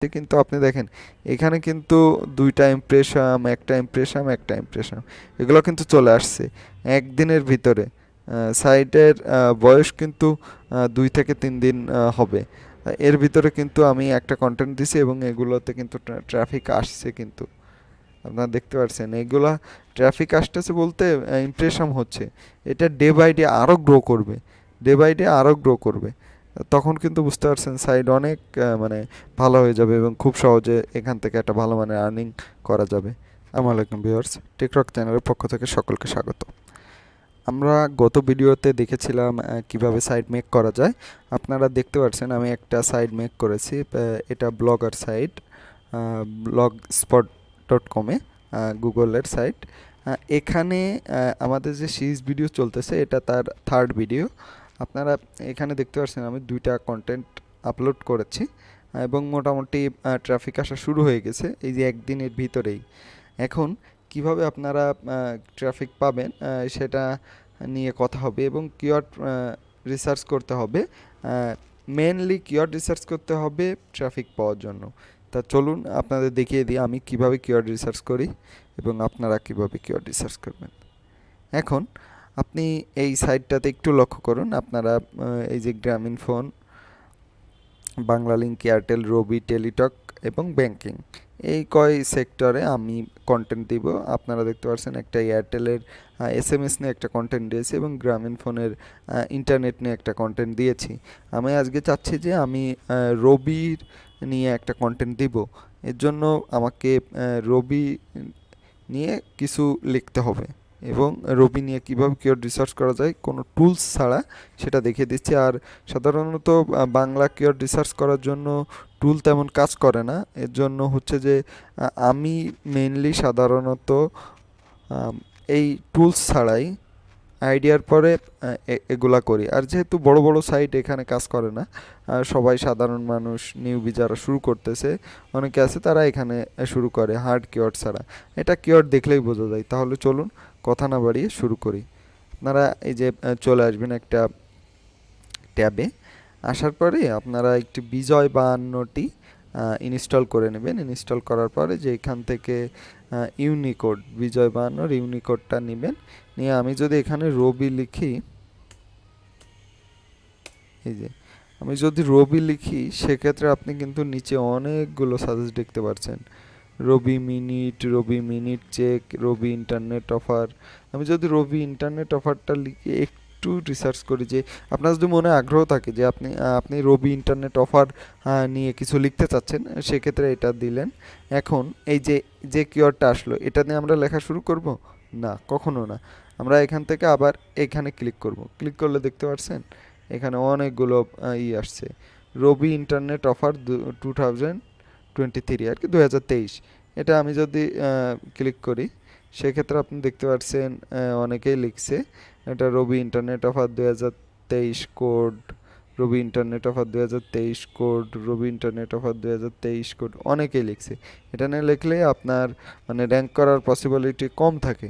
কিন্তু আপনি দেখেন এখানে কিন্তু দুইটা ইমপ্রেশন, একটা ইমপ্রেশন, একটা ইমপ্রেশন, এগুলো কিন্তু চলে আসছে একদিনের ভিতরে। সাইটের বয়স কিন্তু 2 থেকে 3 দিন হবে। এর ভিতরে কিন্তু আমি একটা কন্টেন্ট দিছি এবং এগুলোতে কিন্তু ট্রাফিক আসছে কিন্তু আপনারা দেখতে পাচ্ছেন এগুলা ট্রাফিক আসতেছে বলতে ইমপ্রেশন হচ্ছে। এটা ডে বাই ডে আরও গ্রো করবে, ডে বাই ডে আরও গ্রো করবে। তখন কিন্তু বুঝতে পারছেন সাইড অনেক মানে ভালো হয়ে যাবে এবং খুব সহজে এখান থেকে একটা ভালো মানের আর্নিং করা যাবে। আসসালামু আলাইকুম ভিউয়ার্স, টেকরক চ্যানেলের পক্ষ থেকে সকলকে স্বাগত। আমরা গত ভিডিওতে দেখেছিলাম কিভাবে সাইট মেক করা যায়। আপনারা দেখতে পাচ্ছেন আমি একটা সাইট মেক করেছি, এটা ব্লগার সাইট, blogspot.com-এ, গুগলের সাইট। এখানে আমাদের যে সিরিজ ভিডিও চলতেছে এটা তার থার্ড ভিডিও। আপনারা এখানে দেখতে পাচ্ছেন আমি 2টা কন্টেন্ট আপলোড করেছি এবং মোটামুটি ট্রাফিক আসা শুরু হয়ে গেছে এই যে একদিনের ভিতরেই। এখন কিভাবে আপনারা ট্রাফিক পাবেন সেটা নিয়ে কথা হবে এবং কিওয়ার্ড রিসার্চ করতে হবে। মেনলি কিওয়ার্ড রিসার্চ করতে হবে ট্রাফিক পাওয়ার জন্য। তা চলুন আপনাদের দেখিয়ে দিই আমি কিভাবে কিওয়ার্ড রিসার্চ করি এবং আপনারা কিভাবে কিওয়ার্ড রিসার্চ করবেন। এখন আপনি এই সাইটটাতে একটু লক্ষ্য করুন। আপনারা এই যে গ্রামীণ ফোন, বাংলা লিঙ্ক, এয়ারটেল, রবি, টেলিটক এবং ব্যাংকিং, এই কয় সেক্টরে আমি কন্টেন্ট দিব। আপনারা দেখতে পাচ্ছেন একটা এয়ারটেলের এসএমএস নিয়ে একটা কন্টেন্ট দিয়েছি এবং গ্রামীণ ফোনের ইন্টারনেট নিয়ে একটা কন্টেন্ট দিয়েছি। আমি আজকে চাচ্ছি যে আমি রবির নিয়ে একটা কন্টেন্ট দিব। এর জন্য আমাকে রবি নিয়ে কিছু লিখতে হবে এবং রবি নিয়ে কীভাবে কিওয়ার্ড রিসার্চ করা যায় কোনো টুলস ছাড়া সেটা দেখিয়ে দিচ্ছি। আর সাধারণত বাংলা কিওয়ার্ড রিসার্চ করার জন্য টুল তেমন কাজ করে না। এর জন্য হচ্ছে যে আমি মেইনলি সাধারণত এই টুলস ছাড়াই আইডিয়ার পরে এগুলা করি। আর যেহেতু বড় বড় সাইট এখানে কাজ করে না, সবাই সাধারণ মানুষ, নিউবি যারা শুরু করতেছে অনেকে আছে তারা এখানে শুরু করে হার্ড কিওয়ার্ড ছাড়া। এটা কিওয়ার্ড দেখলেই বোঝা যায়। তাহলে চলুন কথা না বাড়িয়ে শুরু করি। আপনারা এই যে চলে আসবেন একটা ট্যাবে, আসার পরে আপনারা একটি বিজয় 52টি ইনস্টল করে নেবেন। ইনস্টল করার পরে যে এখান থেকে ইউনিকোড, বিজয় 52-র ইউনিকোডটা নেবেন। নিয়ে আমি যদি এখানে রবি লিখি, এই যে আমি যদি রবি লিখি সেক্ষেত্রে আপনি কিন্তু নিচে অনেকগুলো সাজেস্ট দেখতে পাচ্ছেন। রবি মিনিট চেক, রবি ইন্টারনেট অফার। আমি যদি রবি ইন্টারনেট অফারটা লিখে একটু রিসার্চ করি, যে আপনার যদি মনে আগ্রহ থাকে যে আপনি রবি ইন্টারনেট অফার নিয়ে কিছু লিখতে চাচ্ছেন, সেক্ষেত্রে এটা দিলেন। এখন এই যে কিওয়ার্ডটা আসলো এটা নিয়ে আমরা লেখা শুরু করব? না, কখনো না। আমরা এখান থেকে আবার এখানে ক্লিক করব। ক্লিক করলে দেখতে পাচ্ছেন এখানে অনেকগুলো আসছে। রবি ইন্টারনেট অফার 2023 আর কি, 2023। এটা আমি যদি ক্লিক করি সেক্ষেত্রে আপনি দেখতে পাচ্ছেন অনেকেই লিখছে এটা রবি ইন্টারনেট অফার 2023 কোড, রবি ইন্টারনেট অফার 2023 কোড, রবি ইন্টারনেট অফার 2023 কোড, অনেকেই লিখছে। এটা নিয়ে লিখলে আপনার মানে র্যাঙ্ক করার পসিবিলিটি কম থাকে।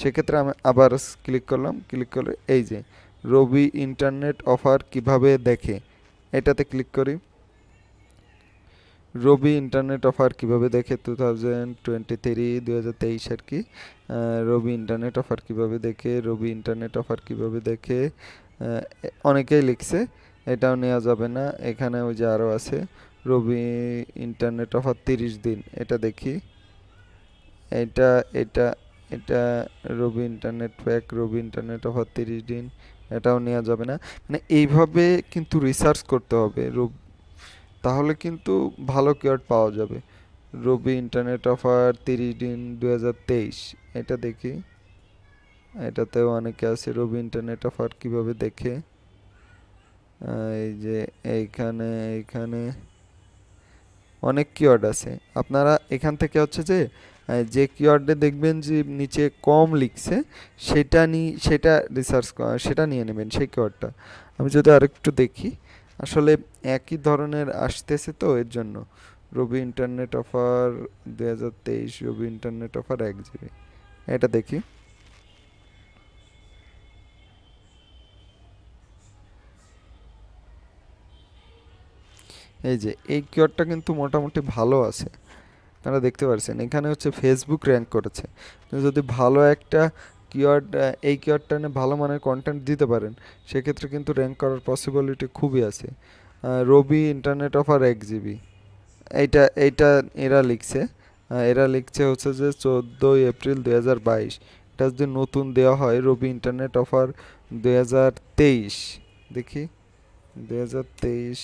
সেক্ষেত্রে আমি আবার ক্লিক করলাম। ক্লিক করে এই যে রবি ইন্টারনেট অফার কিভাবে দেখে, এটাতে ক্লিক করি। রবি ইন্টারনেট অফার কিভাবে দেখে 2023 আর কি। রবি ইন্টারনেট অফার কিভাবে দেখে, রবি ইন্টারনেট অফার কিভাবে দেখে, অনেকেই লিখছে। এটাও নেওয়া যাবে না। এখানে ওই যে আরও আছে রবি ইন্টারনেট অফার 30 দিন, এটা দেখি। এটা এটা এটা রবি ইন্টারনেট প্যাক, রবি ইন্টারনেট অফার 30 দিন, এটাও নেওয়া যাবে না। মানে এইভাবে কিন্তু রিসার্চ করতে হবে, তাহলে কিন্তু ভালো কিওয়ার্ড পাওয়া যাবে। রবি ইন্টারনেট অফার 30 দিন 2023, এটা দেখি। এটাতেও অনেকে আছে রবি ইন্টারনেট অফার কিভাবে দেখে। এই যে এইখানে এইখানে অনেক কিওয়ার্ড আছে। আপনারা এখান থেকে হচ্ছে যে কিওয়ার্ডে দেখবেন যে নিচে কম লিখছে সেটা রিসার্চ সেটা নিয়ে নেবেন সেই কিওয়ার্ডটা। আমি যদি আরেকটু দেখি, আসলে একই ধরনের আসতেছে তো এর জন্য। রবি ইন্টারনেট অফার 2023, রবি ইন্টারনেট অফার 1 GB, এটা দেখি। এই যে এই কিওয়ার্ডটা কিন্তু মোটামুটি ভালো আছে, আপনারা দেখতে পাচ্ছেন এখানে হচ্ছে ফেসবুক র্যাঙ্ক করেছে। তো যদি ভালো একটা কিওয়ার্ড, এই কিওয়ার্ডটা নিয়ে ভালো মানের কন্টেন্ট দিতে পারেন, সেক্ষেত্রে কিন্তু র্যাঙ্ক করার পসিবিলিটি খুবই আছে। রবি ইন্টারনেট অফার 1 GB, এইটা এরা লিখছে। এরা লিখছে হচ্ছে যে 14 এপ্রিল 2022। এটা যদি নতুন দেওয়া হয় রবি ইন্টারনেট অফার 2023, দেখি 2023,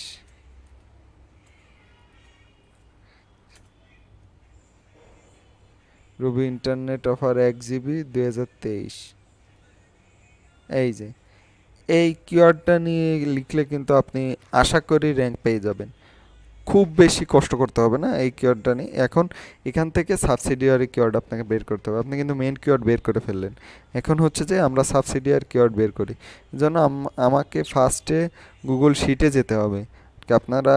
রবি ইন্টারনেট অফার 1 GB 2023। এই যে এই কিওয়ার্ডটা নিয়ে লিখলে কিন্তু আপনি আশা করি র্যাঙ্ক পেয়ে যাবেন। খুব বেশি কষ্ট করতে হবে না এই কিওয়ার্ডটা নিয়ে। এখন এখান থেকে সাবসিডিয়ারি কিওয়ার্ড আপনাকে বের করতে হবে। আপনি কিন্তু মেন কিওয়ার্ড বের করে ফেললেন, এখন হচ্ছে যে আমরা সাবসিডিয়ারি কিওয়ার্ড বের করি। জন্য আমাকে ফার্স্টে গুগল শিটে যেতে হবে। আপনারা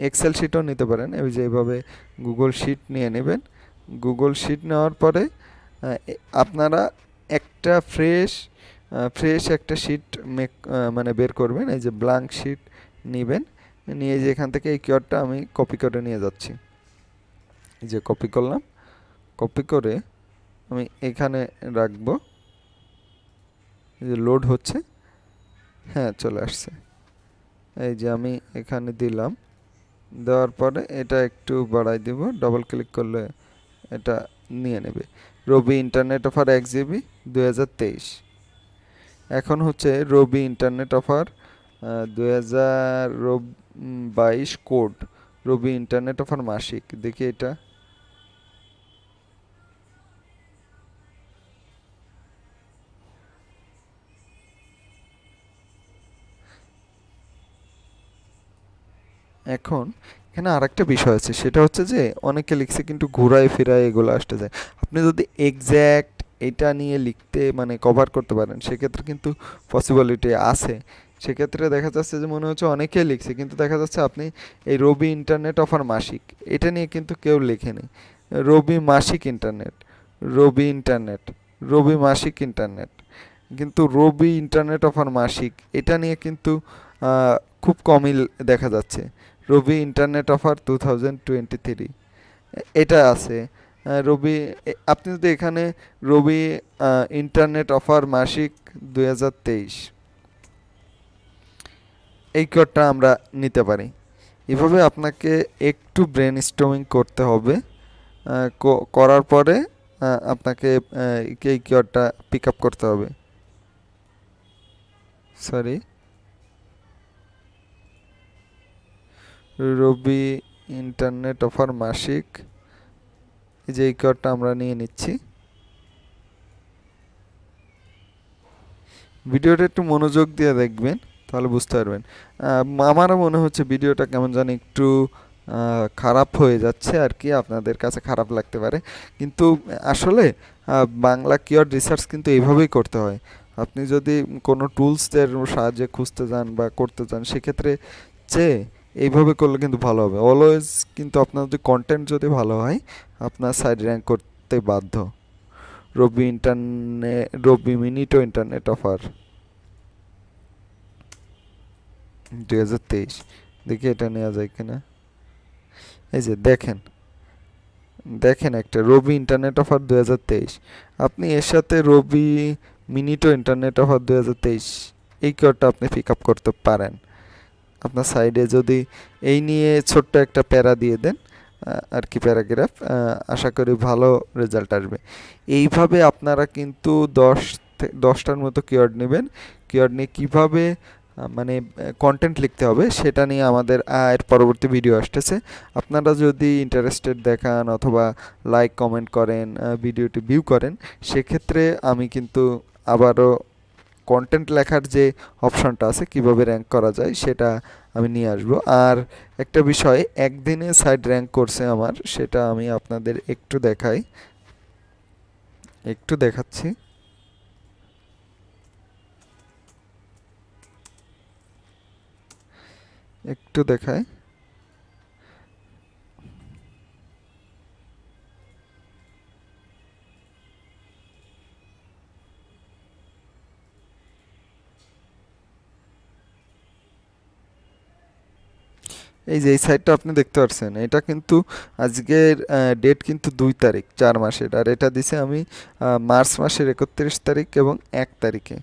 এক্সেল শিটও নিতে পারেন, এই যে এইভাবে গুগল শিট নিয়ে নেবেন। গুগল শিট নেওয়ার পরে আপনারা একটা ফ্রেশ একটা শিট মানে বের করবেন। এই যে ব্ল্যাঙ্ক শিট নেবেন, নিয়ে যে এখান থেকে এই কিওয়ার্ডটা আমি কপি করে নিয়ে যাচ্ছি। এই যে কপি করলাম, কপি করে আমি এখানে রাখবো। এই যে লোড হচ্ছে, হ্যাঁ চলে আসছে। এই যে আমি এখানে দিলাম, দেওয়ার পরে এটা একটু বাড়াই দিব, ডবল ক্লিক করলে এটা নিয়ে নেবে। রবি ইন্টারনেট অফার 1 GB 2023। এখন হচ্ছে রবি ইন্টারনেট অফার 2022 কোড, রবি ইন্টারনেট অফার মাসিক, দেখি এটা। এখন এখানে আরেকটা বিষয় আছে, সেটা হচ্ছে যে অনেকে লিখছে কিন্তু ঘুরায় ফিরায় এগুলো আসতে যায়। আপনি যদি এক্স্যাক্ট এটা নিয়ে লিখতে মানে কভার করতে পারেন, সেক্ষেত্রে কিন্তু পসিবিলিটি আছে। সেক্ষেত্রে দেখা যাচ্ছে যে মনে হচ্ছে অনেকেই লিখছে, কিন্তু দেখা যাচ্ছে আপনি এই রবি ইন্টারনেট অফার মাসিক, এটা নিয়ে কিন্তু কেউ লেখেনি। রবি মাসিক ইন্টারনেট, রবি ইন্টারনেট, রবি মাসিক ইন্টারনেট, কিন্তু রবি ইন্টারনেট অফার মাসিক এটা নিয়ে কিন্তু আহ, খুব কমই দেখা যাচ্ছে। রবি ইন্টারনেট অফার 2023 এটা আছে। রবি আপনি যদি এখানে রবি ইন্টারনেট অফার মাসিক 2023 এই কোডটা আমরা নিতে পারি। এভাবে আপনাকে একটু ব্রেন স্টর্মিং করতে হবে। করার পরে আপনাকে এই কিওয়ার্ডটা পিক আপ করতে হবে। সরি, রবি ইন্টারনেট অফার মাসিক, এই যে এই কিওয়ার্ডটা আমরা নিয়ে নিচ্ছি। ভিডিওটা একটু মনোযোগ দিয়ে দেখবেন, তাহলে বুঝতে পারবেন। আমারও মনে হচ্ছে ভিডিওটা কেমন জানি একটু খারাপ হয়ে যাচ্ছে আর কি, আপনাদের কাছে খারাপ লাগতে পারে। কিন্তু আসলে বাংলা কিওয়ার্ড রিসার্চ কিন্তু এইভাবেই করতে হয়। আপনি যদি কোনো টুলসের সাহায্যে খুঁজতে যান বা করতে চান, সেক্ষেত্রে চেয়ে এইভাবে করলে কিন্তু ভালো হবে। অলওয়েজ কিন্তু আপনার যদি কন্টেন্ট যদি ভালো হয়, আপনার সাইড র্যাঙ্ক করতে বাধ্য। রবি মিনিটো ইন্টারনেট অফার 2023, দেখি এটা নেওয়া যায় কিনা। এই যে দেখেন, দেখেন একটা রবি ইন্টারনেট অফার 2023, আপনি এর সাথে রবি মিনিটো ইন্টারনেট অফার 2023 এই কিওয়ার্ডটা আপনি পিক আপ করতে পারেন। আপনার সাইডে যদি এই নিয়ে ছোট্ট একটা প্যারা দিয়ে দেন আর কি, প্যারাগ্রাফ, আশা করি ভালো রেজাল্ট আসবে। এইভাবে আপনারা কিন্তু 10টার মতো কিওয়ার্ড নেবেন। কিওয়ার্ড নিয়ে কীভাবে মানে কন্টেন্ট লিখতে হবে সেটা নিয়ে আমাদের এর পরবর্তী ভিডিও আসতেছে। আপনারা যদি ইন্টারেস্টেড দেখান অথবা লাইক কমেন্ট করেন, ভিডিওটি ভিউ করেন, সেক্ষেত্রে আমি কিন্তু আবারও কন্টেন্ট লেখার যে অপশনটা আছে কিভাবে র্যাঙ্ক করা যায় সেটা আমি নিয়ে আসব। আর একটা বিষয়, একদিনে সাইট র্যাঙ্ক করছে আমার, সেটা আমি আপনাদের একটু দেখাই, একটু দেখাচ্ছি। একটু দেখায়, এই যে এই সাইটটা আপনি দেখতে পাচ্ছেন, এটা কিন্তু আজকের ডেট কিন্তু ২ তারিখ ৪ মাসের, আর এটা দিছে আমি মার্চ মাসের ৩১ তারিখ এবং ১ তারিখে।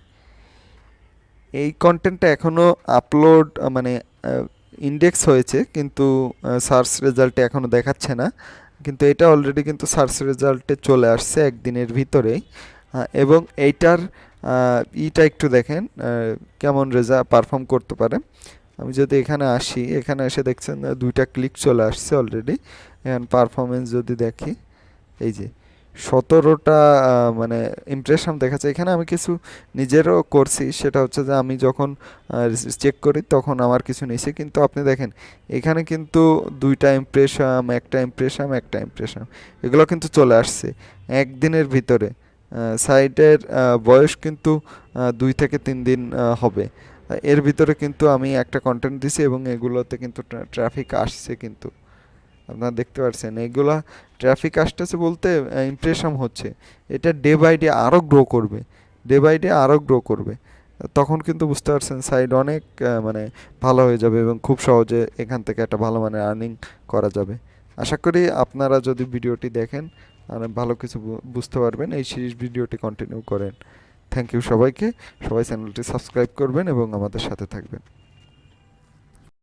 এই কন্টেন্টটা এখনও আপলোড মানে ইন্ডেক্স হয়েছে, কিন্তু সার্চ রেজাল্টে এখনও দেখাচ্ছে না, কিন্তু এটা অলরেডি কিন্তু সার্চ রেজাল্টে চলে আসছে একদিনের ভিতরেই। এবং এইটার ইটা একটু দেখেন কেমন পারফর্ম করতে পারে। আমি যদি এখানে আসি, এখানে এসে দেখছেন 2টা ক্লিক চলে আসছে অলরেডি। এখন পারফরমেন্স যদি দেখি, এই যে 17টা মানে ইমপ্রেশন দেখাচ্ছে। এখানে আমি কিছু নিজেরও করছি, সেটা হচ্ছে যে আমি যখন চেক করি তখন আমার কিছু নিছে, কিন্তু আপনি দেখেন এখানে কিন্তু 2টা ইমপ্রেশন, একটা ইমপ্রেশন, এগুলো কিন্তু চলে আসছে একদিনের ভিতরে। সাইটের বয়স কিন্তু 2 থেকে 3 দিন হবে। এর ভিতরে কিন্তু আমি একটা কন্টেন্ট দিছি এবং এগুলোতে কিন্তু ট্রাফিক আসছে, কিন্তু আপনারা দেখতে পাচ্ছেন এগুলা ট্রাফিক আসতেছে বলতে ইমপ্রেশন হচ্ছে। এটা ডে বাই ডে আরও গ্রো করবে, ডে বাই ডে আরও গ্রো করবে। তখন কিন্তু বুঝতে পারছেন সাইড অনেক মানে ভালো হয়ে যাবে এবং খুব সহজে এখান থেকে একটা ভালো মানের আর্নিং করা যাবে। আশা করি আপনারা যদি ভিডিওটি দেখেন আর ভালো কিছু বুঝতে পারবেন, এই সিরিজ ভিডিওটি কন্টিনিউ করেন। থ্যাংক ইউ সবাইকে। সবাই চ্যানেলটি সাবস্ক্রাইব করবেন এবং আমাদের সাথে থাকবেন।